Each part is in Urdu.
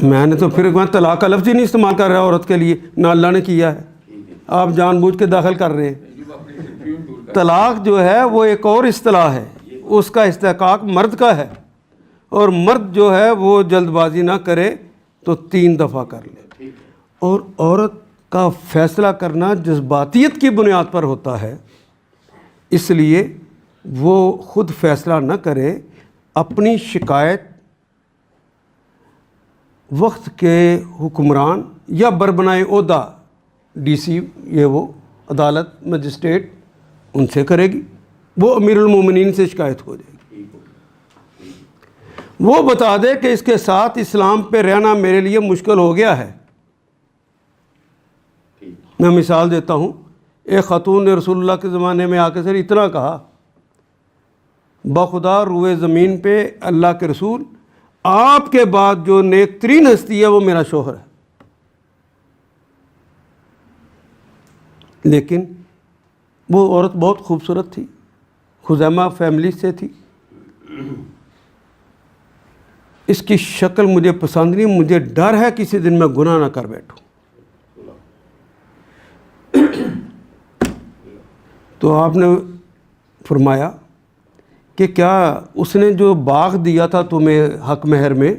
میں نے تو پھر میں طلاق کا لفظ ہی نہیں استعمال کر رہا عورت کے لیے، نہ اللہ نے کیا ہے، آپ جان بوجھ کے داخل کر رہے ہیں۔ طلاق جو ہے وہ ایک اور اصطلاح ہے، اس کا استحقاق مرد کا ہے، اور مرد جو ہے وہ جلد بازی نہ کرے تو 3 دفعہ کر لے، اور عورت کا فیصلہ کرنا جذباتیت کی بنیاد پر ہوتا ہے، اس لیے وہ خود فیصلہ نہ کرے، اپنی شکایت وقت کے حکمران یا بربنائے عہدہ ڈی سی، یہ وہ عدالت مجسٹریٹ، ان سے کرے گی، وہ امیر المومنین سے شکایت ہو جائے گی، وہ بتا دے کہ اس کے ساتھ اسلام پہ رہنا میرے لیے مشکل ہو گیا ہے۔ میں مثال دیتا ہوں، ایک خاتون نے رسول اللہ کے زمانے میں آ کے سر اتنا کہا، بخدا روئے زمین پہ اللہ کے رسول، آپ کے بعد جو نیک ترین ہستی ہے وہ میرا شوہر ہے۔ لیکن وہ عورت بہت خوبصورت تھی، خزیمہ فیملی سے تھی، اس کی شکل مجھے پسند نہیں، مجھے ڈر ہے کسی دن میں گناہ نہ کر بیٹھوں۔ تو آپ نے فرمایا کہ کیا اس نے جو باغ دیا تھا تمہیں حق مہر میں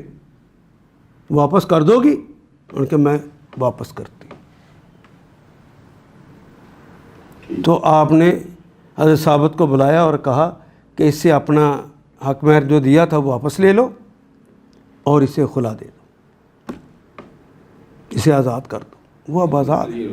واپس کر دو گی؟ ان کہ میں واپس کرتی۔ تو آپ نے حضرت ثابت کو بلایا اور کہا کہ اس سے اپنا حق مہر جو دیا تھا واپس لے لو اور اسے خلا دے دو، اسے آزاد کر دو۔ وہ اب آزاد ہے۔